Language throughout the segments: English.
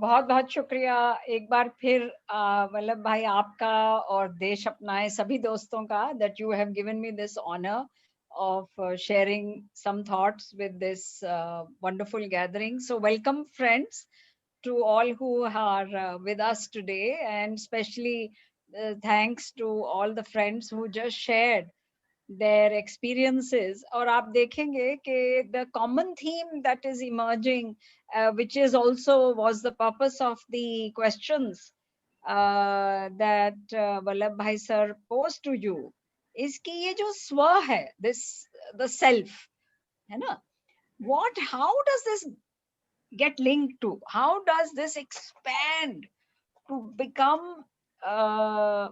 बहुत बहुत शुक्रिया एक बार फिर वल्लभ भाई आपका और देश अपनाए सभी दोस्तों का that you have given me this honor of sharing some thoughts with this wonderful gathering. So welcome friends to all who are with us today, and especially thanks to all the friends who just shared their experiences. और आप देखेंगे कि the common theme that is emerging, which is also was the purpose of the questions that Vallabh Bhai sir posed to you, is कि ये जो स्व है, this the self, है ना? How does this get linked to? How does this expand to become uh,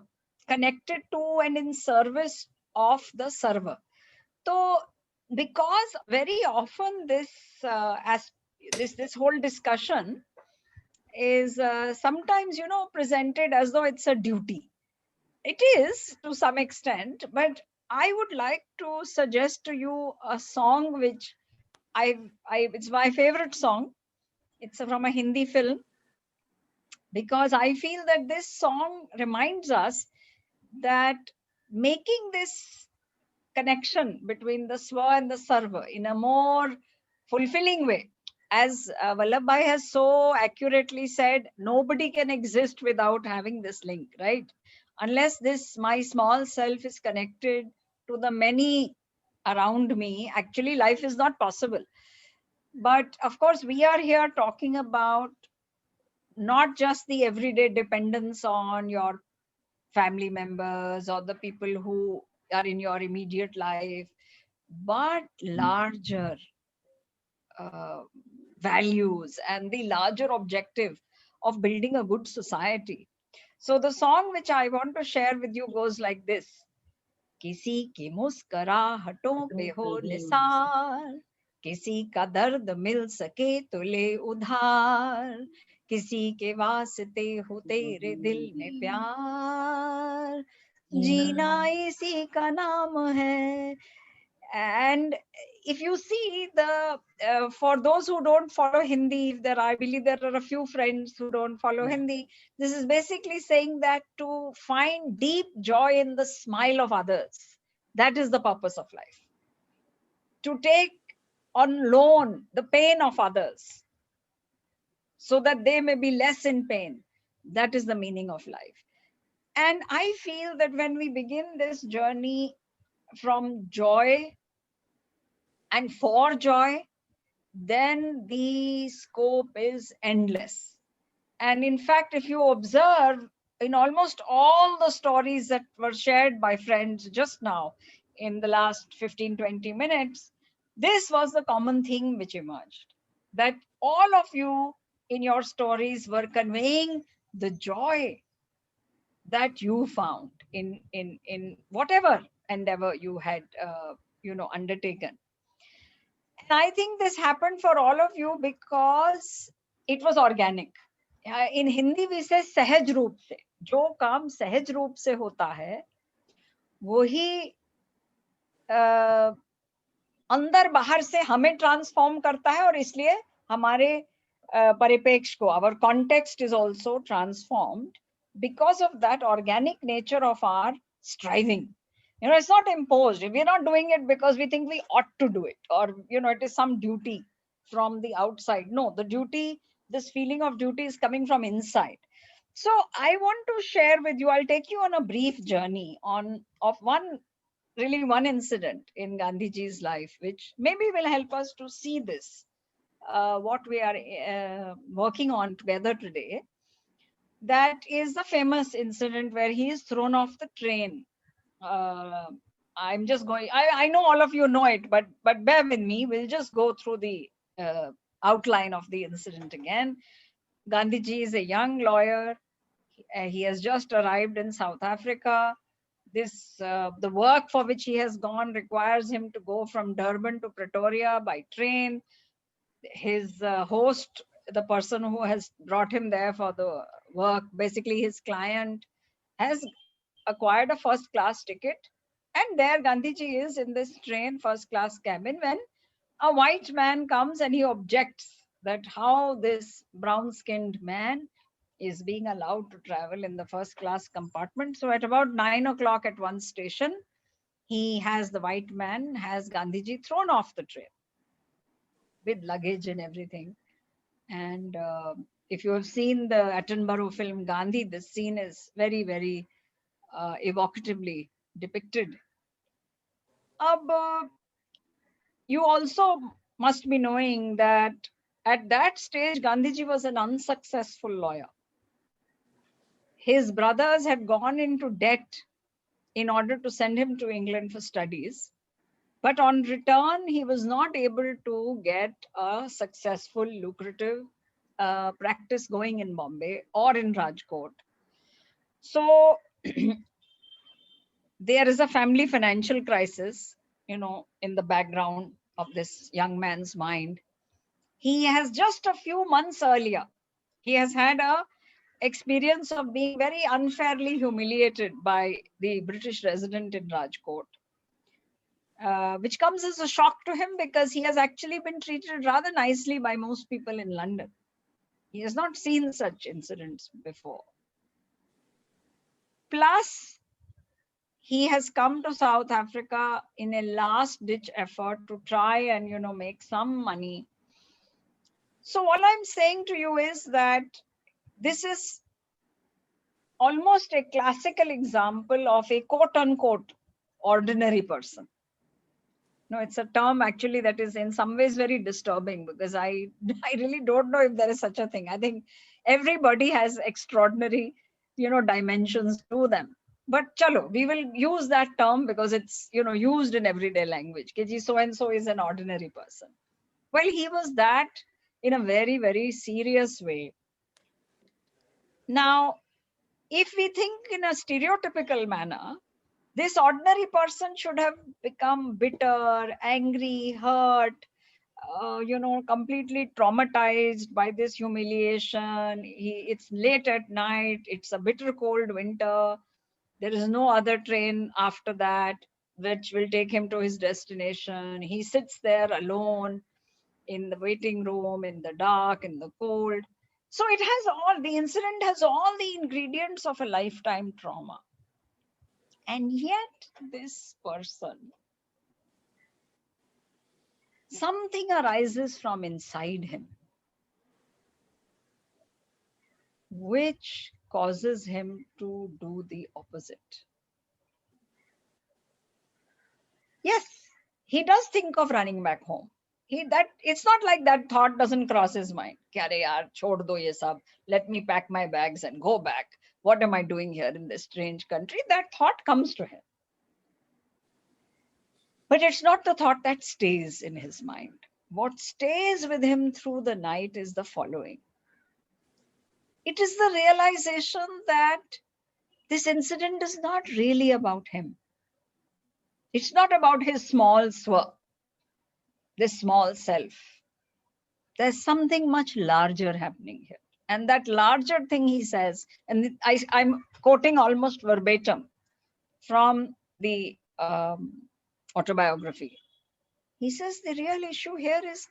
connected to and in service of the server? So, because very often as this whole discussion is sometimes presented as though it's a duty. It is to some extent, but I would like to suggest to you a song which it's my favorite song. It's from a Hindi film, because I feel that this song reminds us that making this connection between the swa and the server in a more fulfilling way, as Vallabh Bhai has so accurately said, nobody can exist without having this link, right? Unless this my small self is connected to the many around me, actually life is not possible. But of course we are here talking about not just the everyday dependence on your family members or the people who are in your immediate life, but larger uh, values and the larger objective of building a good society. So the song which I want to share with you goes like this. किसी की मुस्कुराहटों पे हो निसार, किसी का दर्द मिल सके तो ले उधार, किसी के वास्ते हो तेरे दिल में प्यार, जीना इसी का नाम है. And if you see for those who don't follow Hindi, I believe there are a few friends who don't follow Hindi. This is basically saying that to find deep joy in the smile of others, that is the purpose of life. To take on loan the pain of others so that they may be less in pain, that is the meaning of life. And I feel that when we begin this journey from joy and for joy, then the scope is endless. And in fact, if you observe in almost all the stories that were shared by friends just now in the last 15-20 minutes, this was the common thing which emerged, that all of you in your stories were conveying the joy that you found in whatever endeavor you had undertaken. And I think this happened for all of you because it was organic. In Hindi we say सहज रूप से. जो काम सहज रूप से होता है वही अंदर बाहर से हमें ट्रांसफॉर्म करता है, और इसलिए हमारे परिपेक्ष को, our context is also transformed because of that organic nature of our striving. It's not imposed. We're not doing it because we think we ought to do it, or it is some duty from the outside. No, the duty, this feeling of duty is coming from inside. So I want to share with you, I'll take you on a brief journey of one incident in Gandhiji's life, which maybe will help us to see this, what we are working on together today. That is the famous incident where he is thrown off the train. I'm just going, I know all of you know it, but bear with me. We'll just go through the outline of the incident again. Gandhiji is a young lawyer. He has just arrived in South Africa. The work for which he has gone requires him to go from Durban to Pretoria by train. His host, the person who has brought him there for the work, basically his client, has acquired a first class ticket. And there Gandhiji is in this train first class cabin when a white man comes and he objects that how this brown-skinned man is being allowed to travel in the first class compartment. So at about 9 o'clock at one station, the white man has Gandhiji thrown off the train with luggage and everything. And if you have seen the Attenborough film Gandhi, this scene is very, very evocatively depicted. You also must be knowing that at that stage, Gandhiji was an unsuccessful lawyer. His brothers had gone into debt in order to send him to England for studies. But on return, he was not able to get a successful, lucrative practice going in Bombay or in Rajkot. So there is a family financial crisis, in the background of this young man's mind. He has just a few months earlier, he has had a experience of being very unfairly humiliated by the British resident in Rajkot, which comes as a shock to him because he has actually been treated rather nicely by most people in London. He has not seen such incidents before. Plus, he has come to South Africa in a last-ditch effort to try and, make some money. So all I'm saying to you is that this is almost a classical example of a quote-unquote ordinary person. No, it's a term actually that is in some ways very disturbing because I really don't know if there is such a thing. I think everybody has extraordinary, dimensions to them. But chalo, we will use that term because it's, used in everyday language. Keji so-and-so is an ordinary person. Well, he was that in a very, very serious way. Now, if we think in a stereotypical manner, this ordinary person should have become bitter, angry, hurt, completely traumatized by this humiliation. It's late at night. It's a bitter cold winter. There is no other train after that, which will take him to his destination. He sits there alone in the waiting room, in the dark, in the cold. So the incident has all the ingredients of a lifetime trauma. And yet this person, something arises from inside him, which causes him to do the opposite. Yes, he does think of running back home. It's not like that thought doesn't cross his mind. Kyare yaar, chhod do ye sab. Let me pack my bags and go back. What am I doing here in this strange country? That thought comes to him. But it's not the thought that stays in his mind. What stays with him through the night is the following. It is the realization that this incident is not really about him. It's not about his small swa, this small self. There's something much larger happening here. And that larger thing, he says, and I'm quoting almost verbatim from the autobiography. He says the real issue here is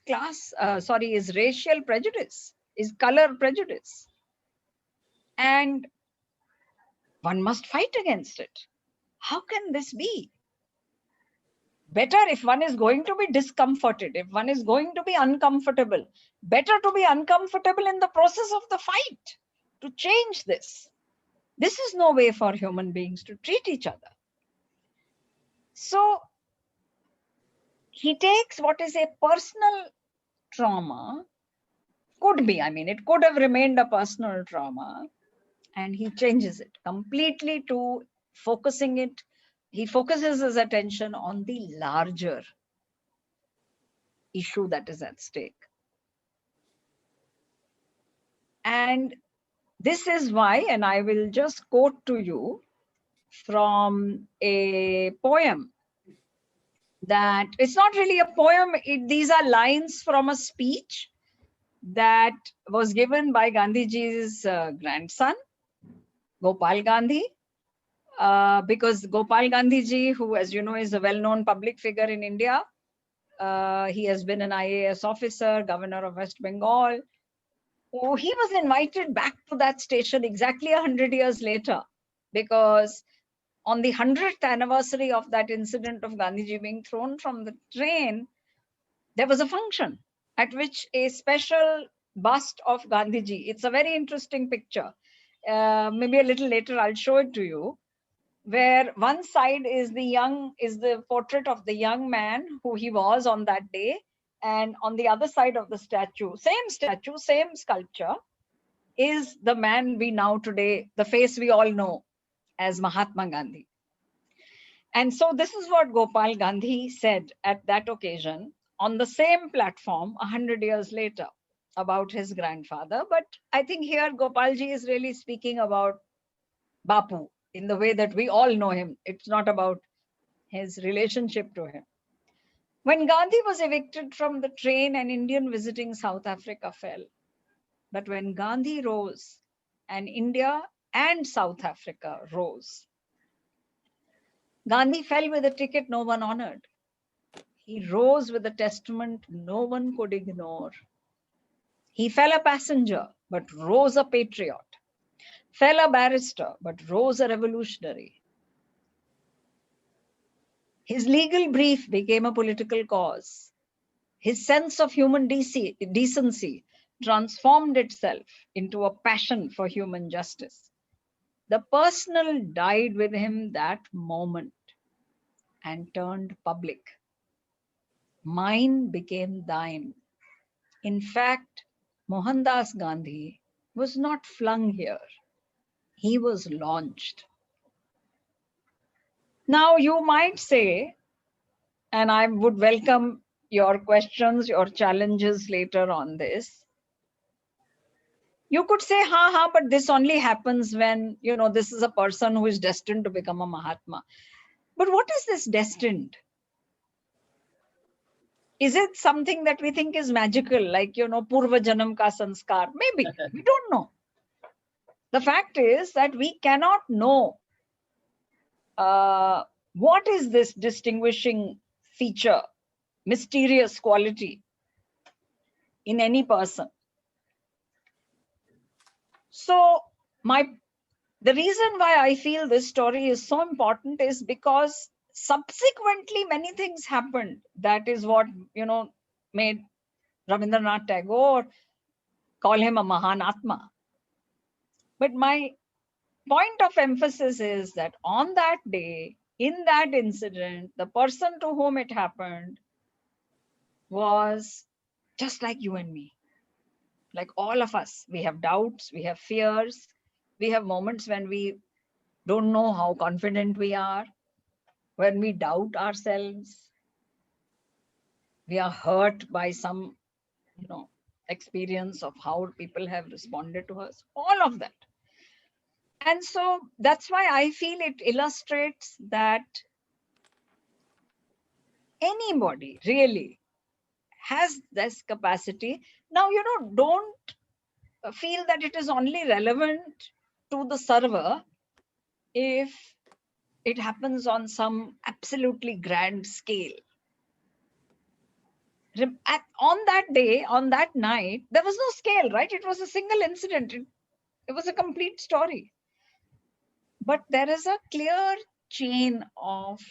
is racial prejudice, is color prejudice. And one must fight against it. How can this be? Better if one is going to be discomforted, if one is going to be uncomfortable, better to be uncomfortable in the process of the fight to change this. This is no way for human beings to treat each other. So he takes what is a personal trauma, it could have remained a personal trauma, and he changes it completely to focusing it. He focuses his attention on the larger issue that is at stake. And this is why, and I will just quote to you from a poem that it's not really a poem. These are lines from a speech that was given by Gandhiji's grandson, Gopal Gandhi, because Gopal Gandhiji, who, as you know, is a well-known public figure in India, He has been an IAS officer, governor of West Bengal. Oh, he was invited back to that station exactly 100 years later, because on the 100th anniversary of that incident of Gandhiji being thrown from the train, there was a function at which a special bust of Gandhiji, it's a very interesting picture. Maybe a little later I'll show it to you, where one side is the portrait of the young man who he was on that day, and on the other side of the statue, same sculpture, is the man we now today, the face we all know as Mahatma Gandhi. And so this is what Gopal Gandhi said at that occasion on the same platform 100 years later about his grandfather. But I think here Gopalji is really speaking about Bapu in the way that we all know him. It's not about his relationship to him. When Gandhi was evicted from the train, an Indian visiting South Africa fell. But when Gandhi rose, and India and South Africa rose, Gandhi fell with a ticket no one honored. He rose with a testament no one could ignore. He fell a passenger, but rose a patriot. Fell a barrister, but rose a revolutionary. His legal brief became a political cause. His sense of human decency transformed itself into a passion for human justice. The personal died with him that moment and turned public. Mine became thine. In fact, Mohandas Gandhi was not flung here. He was launched. Now you might say, and I would welcome your questions, your challenges later on this. You could say, but this only happens when, this is a person who is destined to become a Mahatma. But what is this destined? Is it something that we think is magical, like, Purva Janam ka sanskar? Maybe, we don't know. The fact is that we cannot know what is this distinguishing feature, mysterious quality in any person. So the reason why I feel this story is so important is because subsequently many things happened. That is what, made Rabindranath Tagore call him a Mahan Atma. But my point of emphasis is that on that day, in that incident, the person to whom it happened was just like you and me. Like all of us, we have doubts, we have fears, we have moments when we don't know how confident we are, when we doubt ourselves, we are hurt by some, experience of how people have responded to us, all of that. And so that's why I feel it illustrates that anybody really has this capacity. Now, don't feel that it is only relevant to the server if it happens on some absolutely grand scale. On that day, on that night, there was no scale, right? It was a single incident. It was a complete story. But there is a clear chain of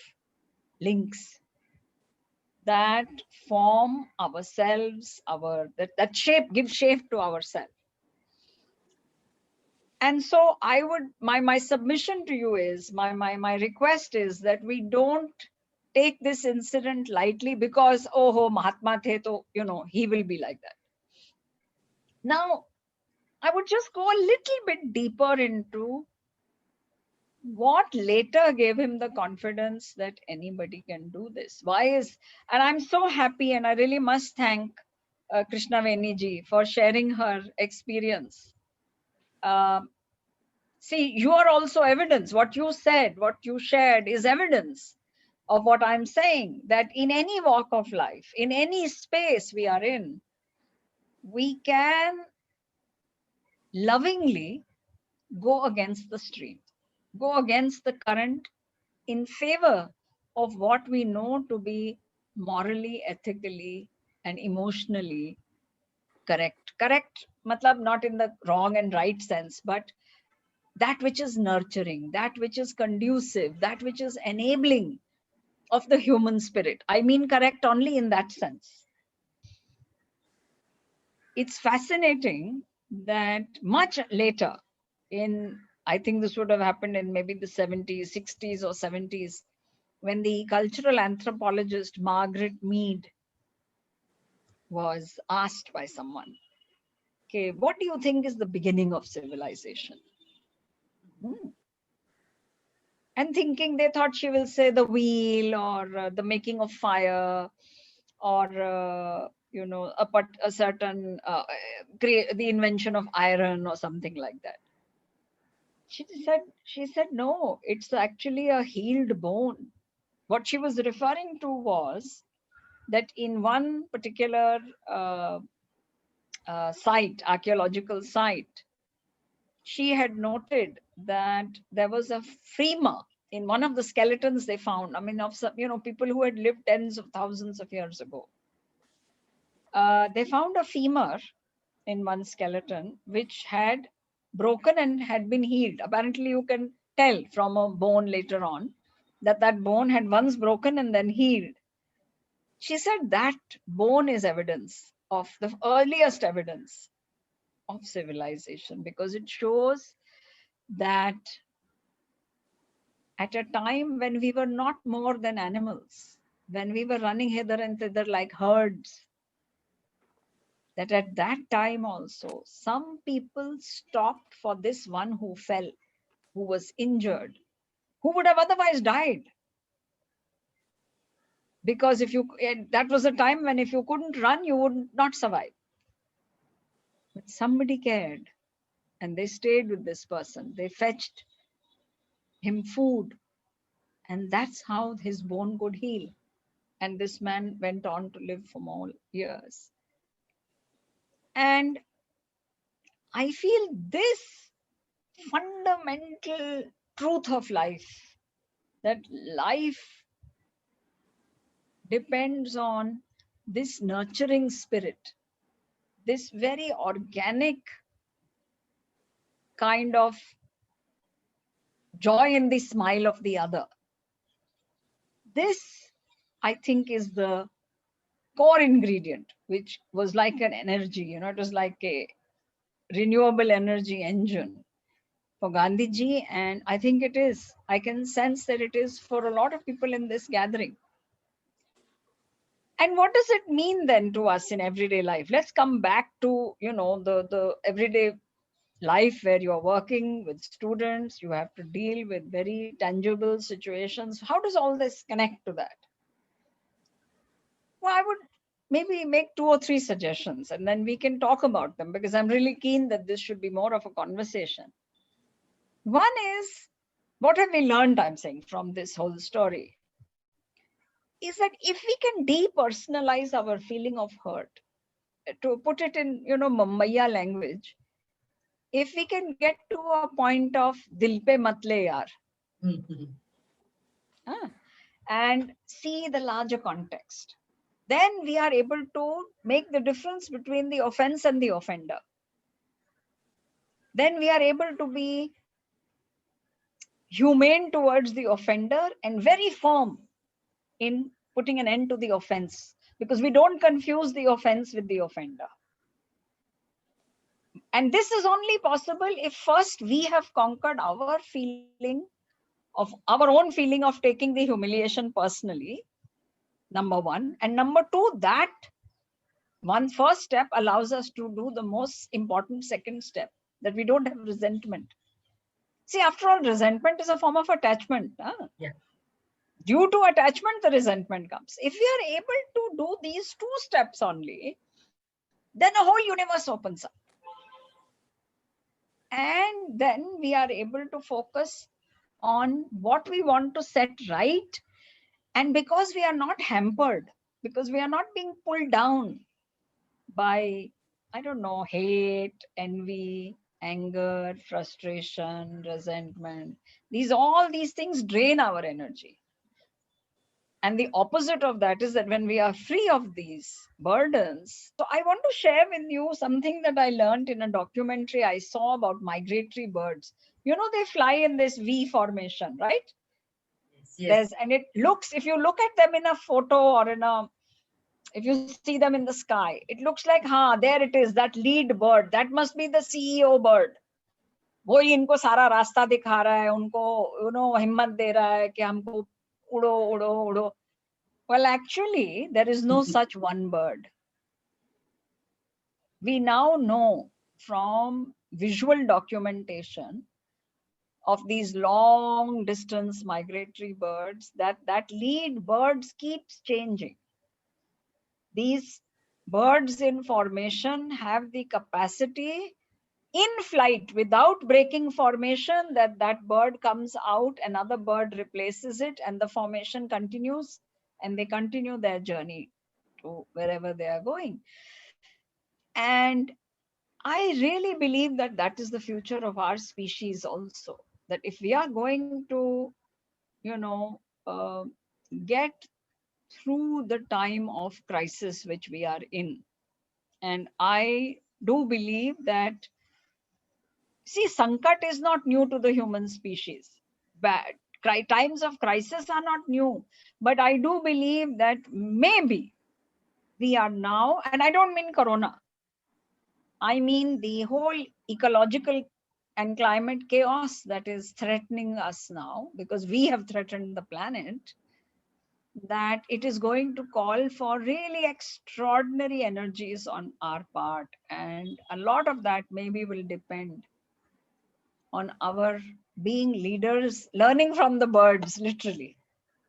links that form ourselves, that give shape to ourselves. And so I would, my submission to you is, my request is that we don't take this incident lightly because, Mahatma the, to, he will be like that. Now, I would just go a little bit deeper into what later gave him the confidence that anybody can do this. And I'm so happy, and I really must thank Krishna Veni ji for sharing her experience. See, you are also evidence. What you said, what you shared is evidence of what I'm saying, that in any walk of life, in any space we are in, we can lovingly go against the stream, go against the current in favor of what we know to be morally, ethically, and emotionally correct. Correct, matlab not in the wrong and right sense, but that which is nurturing, that which is conducive, that which is enabling of the human spirit. I mean, correct only in that sense. It's fascinating that much later, I think this would have happened in maybe the 70s, 60s, or 70s, when the cultural anthropologist Margaret Mead was asked by someone, okay, what do you think is the beginning of civilization? Hmm. And thinking, they thought she will say the wheel, or the making of fire, or a certain the invention of iron or something like that. She said no, it's actually a healed bone. What she was referring to was that in one particular archaeological site, she had noted that there was a femur in one of the skeletons they found. I mean, of some, people who had lived tens of thousands of years ago. They found a femur in one skeleton which had broken and had been healed. Apparently, you can tell from a bone later on that that bone had once broken and then healed. She said that bone is evidence of the earliest evidence of civilization, because it shows that at a time when we were not more than animals, when we were running hither and thither like herds, that at that time also some people stopped for this one who fell, who was injured, who would have otherwise died. Because that was a time when if you couldn't run, you would not survive. But somebody cared and they stayed with this person. They fetched him food, and that's how his bone could heal. And this man went on to live for more years. And I feel this fundamental truth of life, that life depends on this nurturing spirit, this very organic kind of joy in the smile of the other. This, I think, is the core ingredient, which was like an energy, it was like a renewable energy engine for Gandhiji. And I think it is. I can sense that it is for a lot of people in this gathering. And what does it mean then to us in everyday life? Let's come back to, the everyday life where you're working with students, you have to deal with very tangible situations. How does all this connect to that? Well, I would maybe make 2 or 3 suggestions and then we can talk about them, because I'm really keen that this should be more of a conversation. One is, what have we learned, I'm saying, from this whole story, is that if we can depersonalize our feeling of hurt, to put it in, Mumbaiya language, if we can get to a point of dil pe mat le yaar, and see the larger context, then we are able to make the difference between the offense and the offender. Then we are able to be humane towards the offender and very firm in putting an end to the offense, because we don't confuse the offense with the offender. And this is only possible if first we have conquered our own feeling of taking the humiliation personally, number one. And number two, that one first step allows us to do the most important second step, that we don't have resentment. See, after all, resentment is a form of attachment. Huh? Yeah. Due to attachment, the resentment comes. If we are able to do these 2 steps only, then the whole universe opens up. And then we are able to focus on what we want to set right. And because we are not hampered, because we are not being pulled down by, I don't know, hate, envy, anger, frustration, resentment, all these things drain our energy. And the opposite of that is that when we are free of these burdens. So I want to share with you something that I learned in a documentary I saw about migratory birds. You know, they fly in this V formation, right? Yes. And it looks, if you look at them in a photo or if you see them in the sky, it looks like, there it is, that lead bird, that must be the CEO bird. वही इनको सारा रास्ता दिखा रहा है, उनको हिम्मत दे रहा है कि हमको उड़ो उड़ो उड़ो. Well, actually, there is no such one bird. We now know from visual documentation of these long distance migratory birds that lead birds keeps changing. These birds in formation have the capacity in flight without breaking formation that bird comes out, another bird replaces it, and the formation continues, and they continue their journey to wherever they are going. And I really believe that that is the future of our species also. That if we are going to, uh, get through the time of crisis which we are in, and I do believe that, see, Sankat is not new to the human species. Bad times of crisis are not new. But I do believe that maybe we are now, and I don't mean Corona, I mean the whole ecological and climate chaos that is threatening us now, because we have threatened the planet, that it is going to call for really extraordinary energies on our part. And a lot of that maybe will depend on our being leaders, learning from the birds, literally.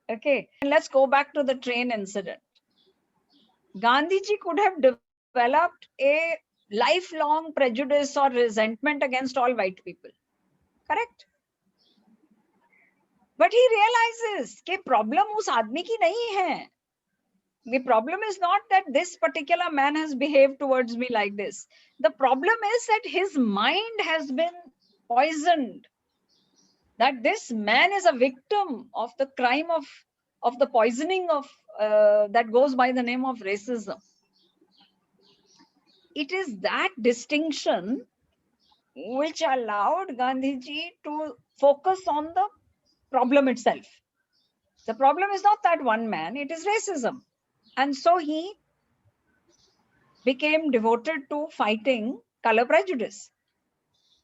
Okay, and let's go back to the train incident. Gandhiji could have developed a lifelong prejudice or resentment against all white people. Correct? But he realizes कि problem उस आदमी की नहीं है. The problem is not that this particular man has behaved towards me like this. The problem is that his mind has been poisoned. That this man is a victim of the crime of the poisoning of that goes by the name of racism. It is that distinction which allowed Gandhiji to focus on the problem itself. The problem is not that one man, it is racism. And so he became devoted to fighting color prejudice.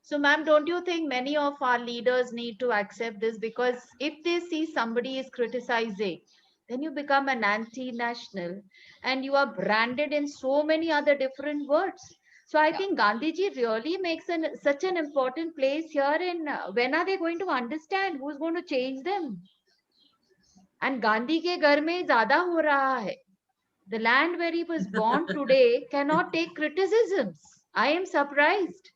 So, ma'am, don't you think many of our leaders need to accept this? Because if they see somebody is criticizing, then you become an anti-national and you are branded in so many other different words. So I think Gandhiji really makes such an important place here in when are they going to understand who's going to change them? And Gandhi ke ghar mein zyada ho raha hai. The land where he was born today cannot take criticisms. I am surprised.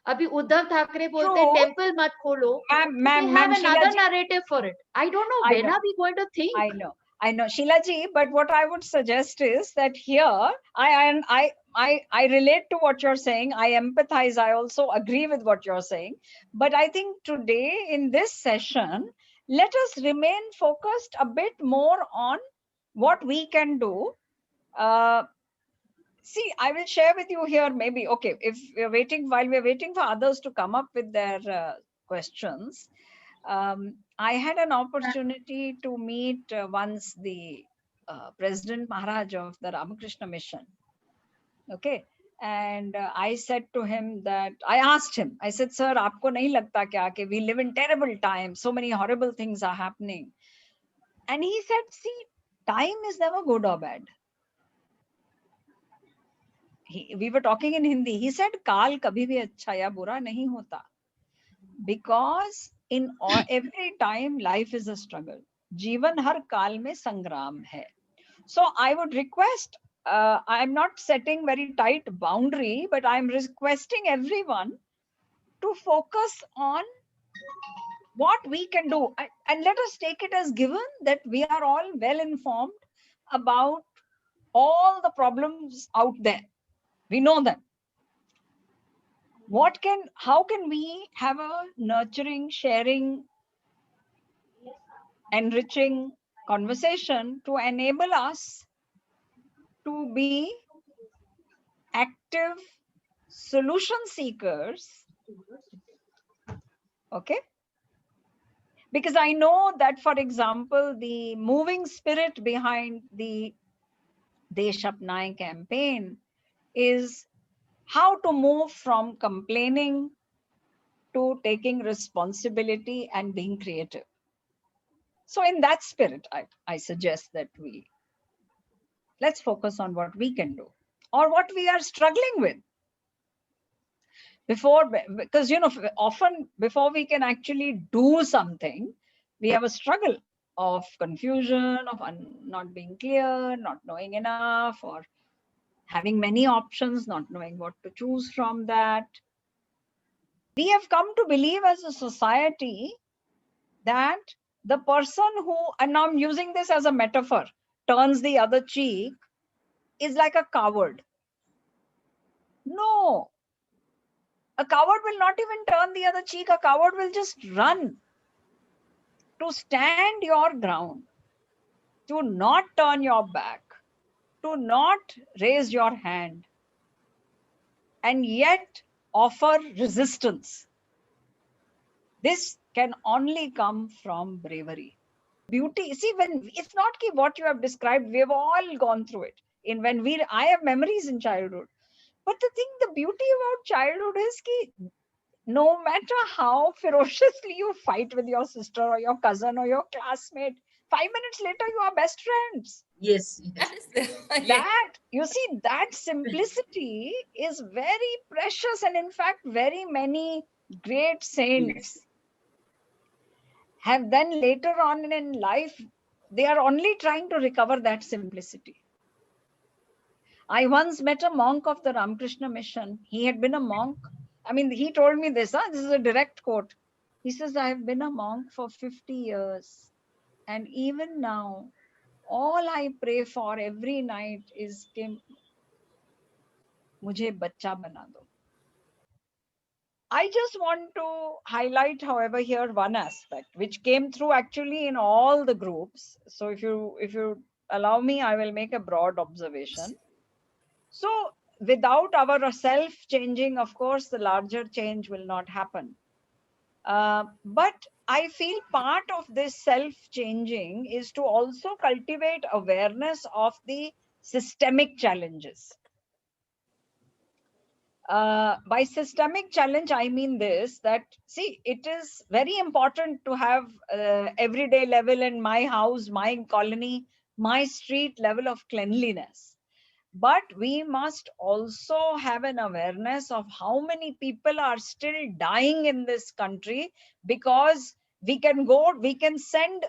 अभी उद्धव ठाकरे बोलते हैं temple मत खोलो. They have another narrative for it. I don't know when are we going to think. I know, Sheila ji, but what I would suggest is that here I relate to what you're saying. I empathize. I also agree with what you're saying. But I think today in this session, let us remain focused a bit more on what we can do. See, I will share with you here maybe, okay, if we're waiting, while we're waiting for others to come up with their questions, I had an opportunity to meet once the President Maharaj of the Ramakrishna Mission. Okay. And I said to him that, I asked him, I said, sir, aapko nahi lagta kya ke we live in terrible times, so many horrible things are happening. And he said, see, time is never good or bad. We were talking in Hindi. He said, Kaal kabhi bhi acha ya bura nahi hota. Because in every time, life is a struggle. Jeevan har kaal mein sangram hai. So I would request, I'm not setting very tight boundary, but I'm requesting everyone to focus on what we can do. And let us take it as given that we are all well informed about all the problems out there. We know them. How can we have a nurturing, sharing, enriching conversation to enable us to be active solution seekers. Okay. Because I know that, for example, the moving spirit behind the Desh Apnayen campaign is how to move from complaining to taking responsibility and being creative. So in that spirit, I suggest that let's focus on what we can do or what we are struggling with before, because, often before we can actually do something, we have a struggle of confusion, of not being clear, not knowing enough, or having many options, not knowing what to choose from that. We have come to believe as a society that the person who, and now I'm using this as a metaphor, turns the other cheek is like a coward. No, a coward will not even turn the other cheek. A coward will just run. To stand your ground, to not turn your back, to not raise your hand, and yet offer resistance. This can only come from bravery. Beauty, see, when it's not what you have described, we've all gone through it. I have memories in childhood. But the beauty about childhood is no matter how ferociously you fight with your sister or your cousin or your classmate, 5 minutes later you are best friends. Yes. That is the, That, you see, that simplicity is very precious. And in fact, very many great saints have then later on in life, they are only trying to recover that simplicity. I once met a monk of the Ramakrishna mission. He had been a monk. I mean, he told me this, this is a direct quote. He says, I have been a monk for 50 years. And even now, all I pray for every night is कि मुझे बच्चा बना दो. I just want to highlight, however, here one aspect which came through actually in all the groups. So if you allow me, I will make a broad observation. So without our self changing, of course, the larger change will not happen. But I feel part of this self changing is to also cultivate awareness of the systemic challenges. By systemic challenge, I mean this, that, see, it is very important to have everyday level in my house, my colony, my street level of cleanliness. But we must also have an awareness of how many people are still dying in this country because we can send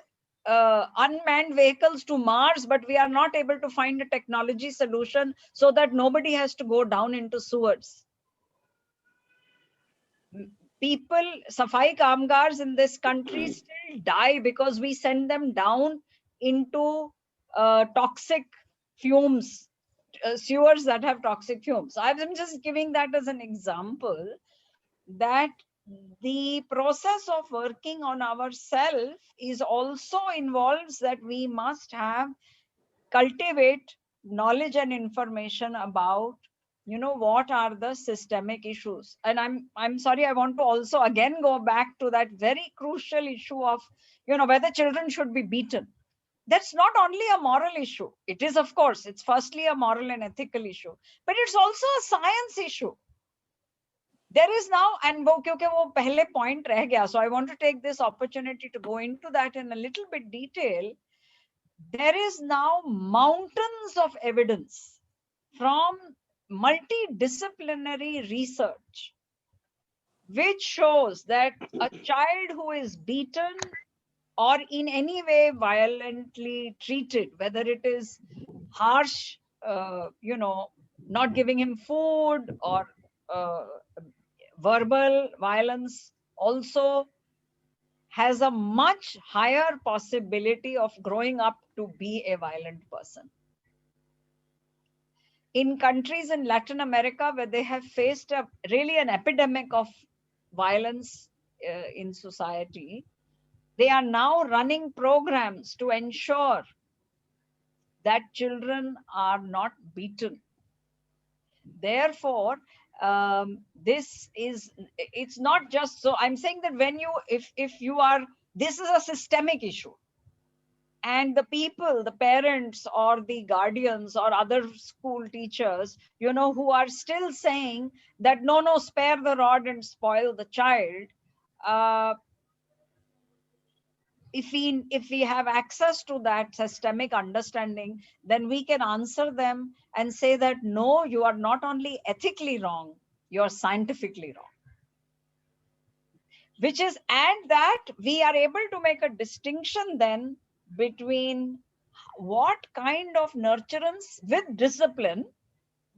unmanned vehicles to Mars, but we are not able to find a technology solution so that nobody has to go down into sewers. People, Safai Kamgars in this country still die because we send them down into toxic fumes, sewers that have toxic fumes. I'm just giving that as an example that the process of working on ourselves is also involves that we must cultivate knowledge and information about what are the systemic issues. And I'm sorry, I want to also again go back to that very crucial issue of whether children should be beaten. That's not only a moral issue. It is, of course, it's firstly a moral and ethical issue, but it's also a science issue. There is now, and kyunki wo pehle point reh gaya, so I want to take this opportunity to go into that in a little bit detail. There is now mountains of evidence from multidisciplinary research which shows that a child who is beaten or in any way violently treated, whether it is harsh, not giving him food, or verbal violence, also has a much higher possibility of growing up to be a violent person. In countries in Latin America where they have faced really an epidemic of violence in society, They are now running programs to ensure that children are not beaten. Therefore, it's not just, so I'm saying that when you, if you are, this is a systemic issue. And the people, the parents or the guardians or other school teachers, who are still saying that, no, spare the rod and spoil the child. If we have access to that systemic understanding, then we can answer them and say that, no, you are not only ethically wrong, you're scientifically wrong. And that we are able to make a distinction then between what kind of nurturance with discipline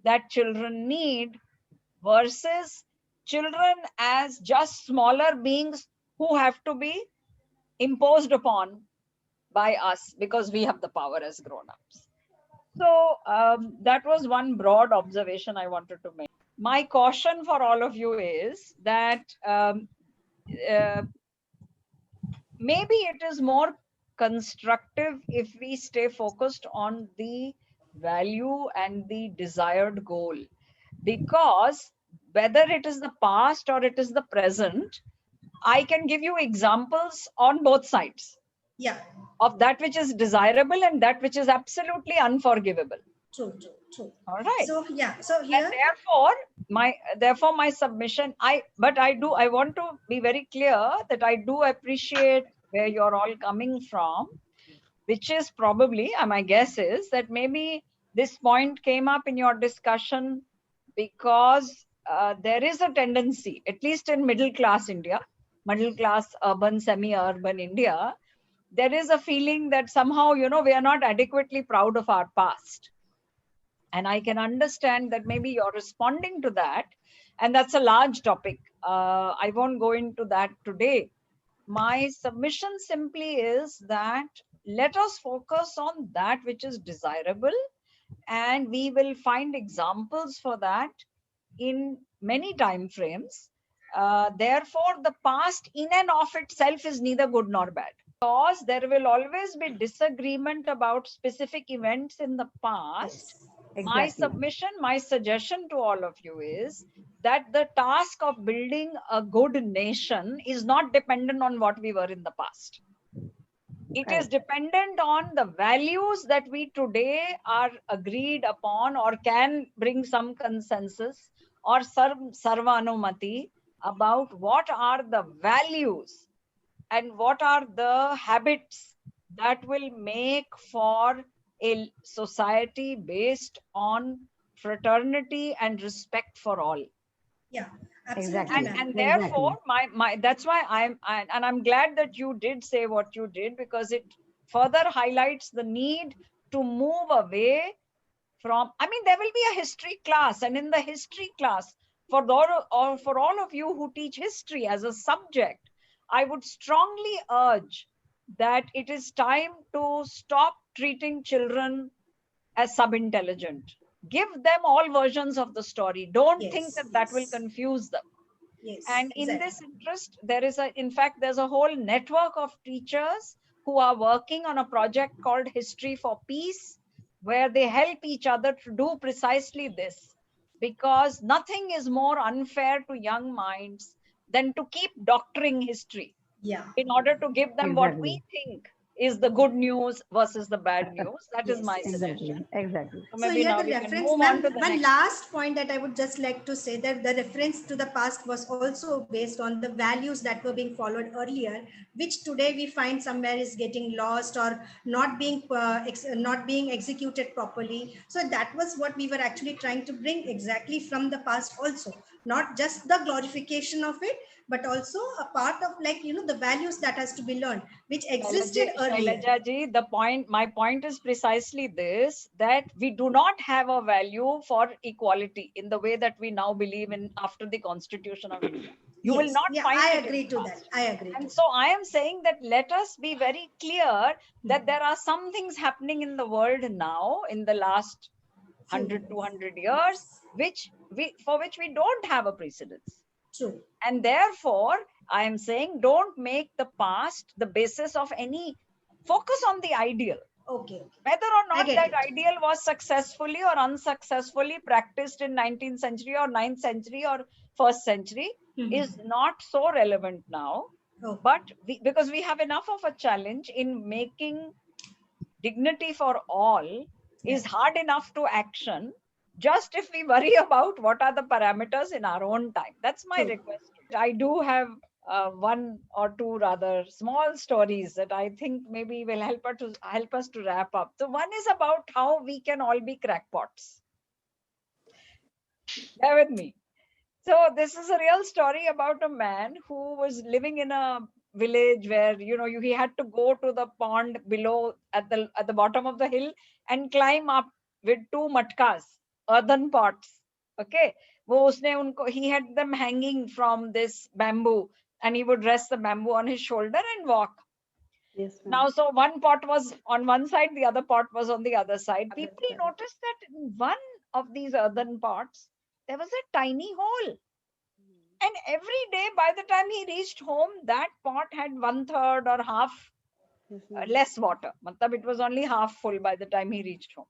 that children need versus children as just smaller beings who have to be imposed upon by us because we have the power as grown-ups. So that was one broad observation I wanted to make. My caution for all of you is that maybe it is more constructive if we stay focused on the value and the desired goal, because whether it is the past or it is the present, I can give you examples on both sides. Yeah. Of that which is desirable and that which is absolutely unforgivable. True. All right. So yeah. So here. And therefore my submission. I want to be very clear that I do appreciate where you're all coming from, which is probably, my guess is that maybe this point came up in your discussion because there is a tendency, at least in middle class India, middle class urban, semi-urban India, there is a feeling that somehow, we are not adequately proud of our past. And I can understand that maybe you're responding to that. And that's a large topic. I won't go into that today. My submission simply is that let us focus on that which is desirable. And we will find examples for that in many time frames. Therefore, the past in and of itself is neither good nor bad, because there will always be disagreement about specific events in the past. Yes, exactly. My suggestion to all of you is that the task of building a good nation is not dependent on what we were in the past. It is dependent on the values that we today are agreed upon or can bring some consensus or sarvanumati about what are the values and what are the habits that will make for a society based on fraternity and respect for all. Yeah, absolutely. And therefore, that's why I'm glad that you did say what you did, because it further highlights the need to move away from, there will be a history class, and in the history class, for all of you who teach history as a subject, I would strongly urge that it is time to stop treating children as sub-intelligent. Give them all versions of the story. Don't think that will confuse them. Yes, and in this interest, there's a whole network of teachers who are working on a project called History for Peace, where they help each other to do precisely this, because nothing is more unfair to young minds than to keep doctoring history in order to give them what we think is the good news versus the bad news. That is my suggestion. Exactly. So here the reference, one last point that I would just like to say, that the reference to the past was also based on the values that were being followed earlier, which today we find somewhere is getting lost or not being executed properly. So that was what we were actually trying to bring exactly from the past also, not just the glorification of it, but also a part of the values that has to be learned, which existed earlier. Shailaja, my point is precisely this, that we do not have a value for equality in the way that we now believe in after the Constitution of India. You will not find I it. Agree to that. I agree. And so I am saying that let us be very clear that there are some things happening in the world now in the last 100, 200 years, for which we don't have a precedence. True. And therefore, I am saying don't make the past the basis of any, focus on the ideal. Okay. Whether or not that it. ideal was successfully or unsuccessfully practiced in 19th century or 9th century or 1st century is not so relevant now. Okay. But because we have enough of a challenge in making dignity for all is hard enough to action, just if we worry about what are the parameters in our own time. That's my request. I do have one or two rather small stories that I think maybe will help us to wrap up. So one is about how we can all be crackpots. Bear with me. So this is a real story about a man who was living in a village where, you know, he had to go to the pond below at the bottom of the hill and climb up with two matkas, earthen pots. Okay. He had them hanging from this bamboo, and he would rest the bamboo on his shoulder and walk. Yes, Now, so one pot was on one side, the other pot was on the other side. People noticed that in one of these earthen pots, there was a tiny hole. And every day, by the time he reached home, that pot had 1/3 or half less water. It was only half full by the time he reached home.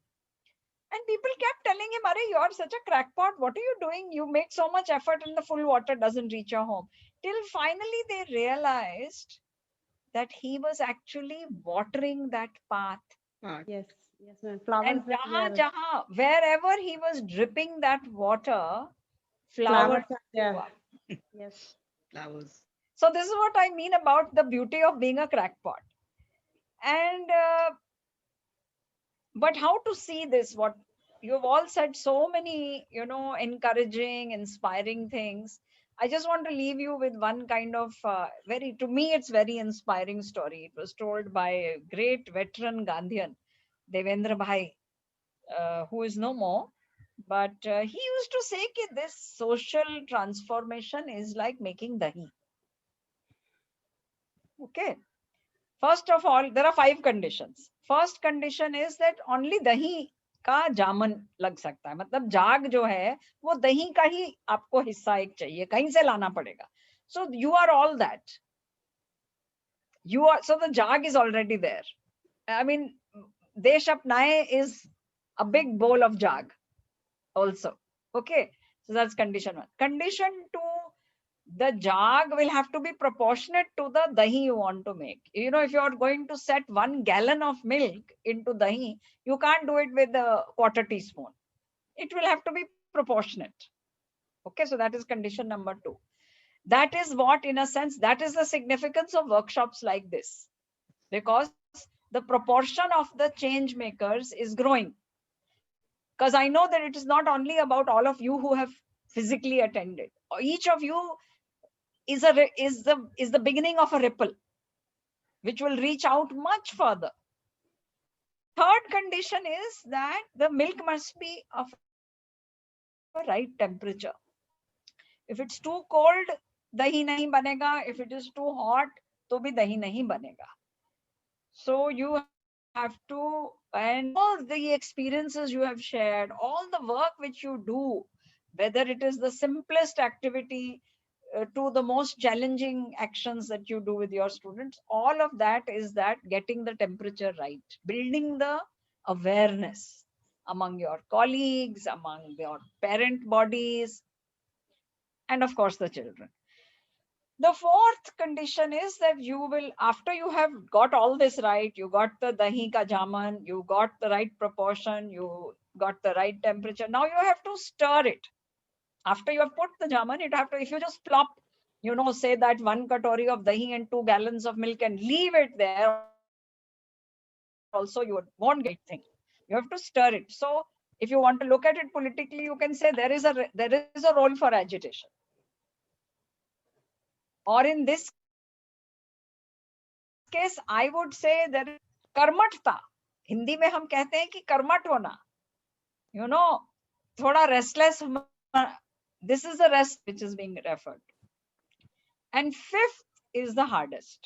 And people kept telling him, "Arey, you're such a crackpot. What are you doing? You make so much effort and the full water doesn't reach your home." Till finally they realized that he was actually watering that path. Yes, yes, ma'am. Flowers. And wherever he was dripping that water, flowers grew up. Yes. Flowers. So this is what I mean about the beauty of being a crackpot. And but how to see this? What you've all said, so many, you know, encouraging, inspiring things. I just want to leave you with one kind of to me, it's very inspiring story. It was told by a great veteran Gandhian, Devendra Bhai, who is no more. But he used to say that this social transformation is like making dahi. Okay. First of all, there are 5 conditions. First condition is that only dahi का जामन लग सकता है, मतलब जाग जो है वो दही का ही आपको हिस्सा एक चाहिए, कहीं से लाना पड़ेगा. So you are all that. So the jag is already there. I mean, Desh Apnayen is a big bowl of jag also. Okay, so that's condition 1. Condition 2, the jag will have to be proportionate to the dahi you want to make. You know, if you are going to set 1 gallon of milk into dahi, you can't do it with a quarter teaspoon. It will have to be proportionate. Okay, so that is condition number 2. That is what, in a sense, that is the significance of workshops like this, because the proportion of the change makers is growing. Because I know that it is not only about all of you who have physically attended. Each of you is the beginning of a ripple, which will reach out much further. Third condition is that the milk must be of a right temperature. If it's too cold, dahi nahi banega. If it is too hot, to bhi dahi nahi banega. So you have to, and all the experiences you have shared, all the work which you do, whether it is the simplest activity to the most challenging actions that you do with your students, all of that is that getting the temperature right, building the awareness among your colleagues, among your parent bodies, and of course the children. The fourth condition is that you will, after you have got all this right, you got the dahi ka jaman, you got the right proportion, you got the right temperature. Now you have to stir it. After you have put the jaman, you have to, if you just plop, you know, say that 1 katori of dahi and 2 gallons of milk and leave it there, also you won't get the right thing. You have to stir it. So if you want to look at it politically, you can say there is a role for agitation. Or in this case, I would say there is कर्मठता. Hindi में हम कहते हैं कि कर्मठ होना. You know, thoda restless. This is the rest which is being referred to. And fifth is the hardest.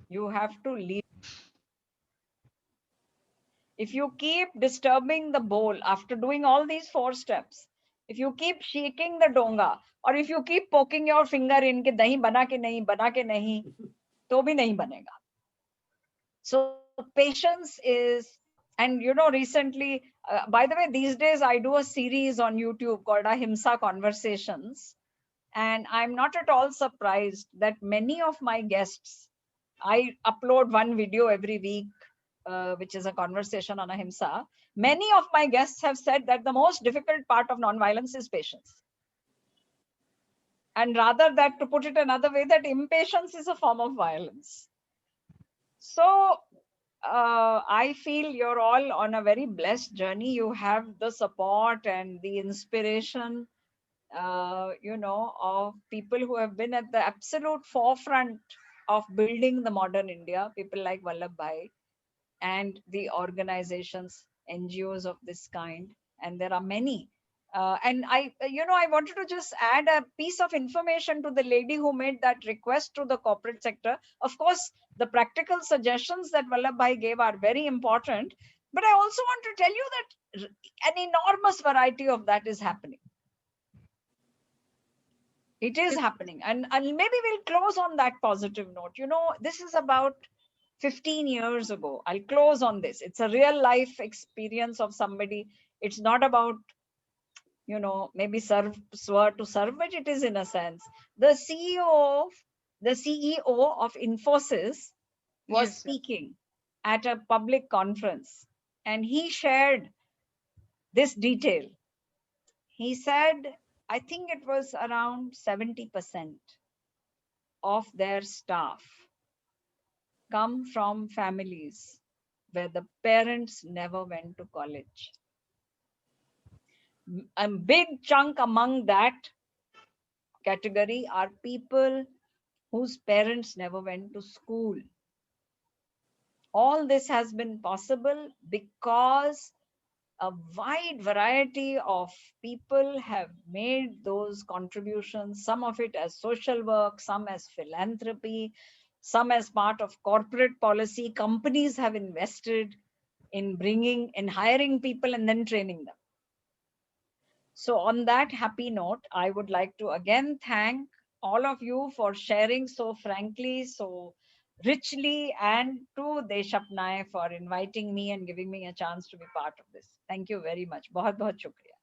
You have to leave. If you keep disturbing the bowl after doing all these 4 steps, If you keep shaking the donga, or if you keep poking your finger in ke dahi bana ke nahi, to bhi nahi banega. So patience is, and recently, by the way, these days I do a series on YouTube called Ahimsa Conversations. And I'm not at all surprised that many of my guests, I upload one video every week, which is a conversation on Ahimsa. Many of my guests have said that the most difficult part of nonviolence is patience. And rather, that to put it another way, that impatience is a form of violence. So I feel you're all on a very blessed journey. You have the support and the inspiration, of people who have been at the absolute forefront of building the modern India, people like Vallabhbhai and the organizations, NGOs of this kind. And there are many. And I wanted to just add a piece of information to the lady who made that request to the corporate sector. Of course, the practical suggestions that Vallabhbhai gave are very important. But I also want to tell you that an enormous variety of that is happening. It is happening. And maybe we'll close on that positive note. This is about 15 years ago. I'll close on this. It's a real life experience of somebody. It's not about, maybe swear to serve, but it is in a sense. The CEO of Infosys was speaking at a public conference, and he shared this detail. He said, I think it was around 70% of their staff come from families where the parents never went to college. A big chunk among that category are people whose parents never went to school. All this has been possible because a wide variety of people have made those contributions, some of it as social work, some as philanthropy, some as part of corporate policy. Companies have invested in hiring people and then training them. So on that happy note, I would like to again thank all of you for sharing so frankly, so richly, and to Desh Apnayen for inviting me and giving me a chance to be part of this. Thank you very much. बहुत बहुत शुक्रिया.